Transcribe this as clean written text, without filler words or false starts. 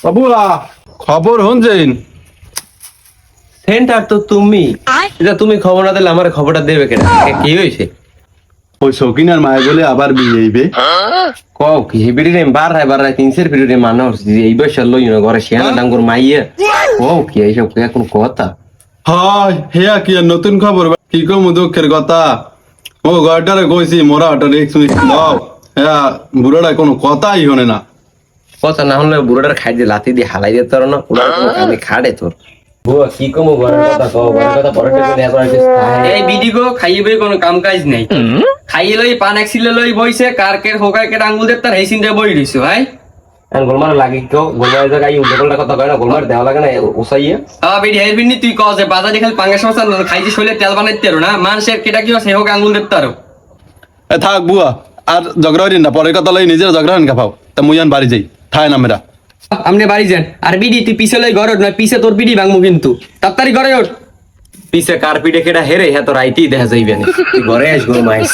বাবুয়া খবর শুনছেন? সেন্টার তো তুমি, এটা তুমি খবর না দিলে আমার খবরটা দেবে কেন? কি হয়েছে? ওই শৌখিনার মায় বলে আবার বিয়ে হইবে। কও কি হেবিরি রে বাড়ায় 300 পিরিয়ডে মানুষ এই বয়সের লই না ঘরে শিয়ানা ডাঙ্গুর মাইয়া। কও কি এইসব কোন কথা? হয় হেয়া কি আর নতুন খবর? কি কম দুঃখের কথা। ও গাড়িটারে কইছি মোরা একটা রিক্স মিক্স দাও। হ্যাঁ বুড়োটা কোনো কথাই শোনে না। কথা না হলে বুড়োটার খাই দিয়ে লাথি দিয়ে হালাই দিতে পারো না, ওরা কোনো কামে খাড়ে তোর। বুয়া কি কমু ঘরের কথা কও, ঘরের কথা পরে টেকে এবার এই বিডি গো খাইয়ে বই কোনো কাম কাজ নাই, খাইয়ে লই পান একসিলে লই বইছে কার কে হোকায় কে আঙ্গুল দেব তার হেসিন দিয়ে বই দিছো ভাই। গোলমার লাগি কেউ গোলমার জায়গায় উল্টো কথা কয় না, গোলমার দেওয়া লাগে না উসাইয়া। বিডি হের বিনি তুই কও যে বাজারে খালি পাঙ্গা সমস্যা খাইছি শৈলে তেল বানাইতে পারো না, মানুষের কেটা কি সে হোক আঙ্গুল দেব তারো। এ থাক বুয়া আর ঝগড়া হইন না, পরের কথা লই নিজের ঝগড়া হইন খাও। তা মুই আন বাড়ি যাই, ঠায় না মেরা। আপনি বাড়ি যান। আর বিডি তুই পিছে লই ঘরে ওঠ, নয় পিছে তোর বিডি ভাঙবো কিন্তু, তাড়াতাড়ি ঘরে ওঠ। পিছে কার পিঠে কেটা হেরে হ্যাঁ তো রাইতেই দেখা যাইবে না, তুই ঘরে আস গোলমাইস।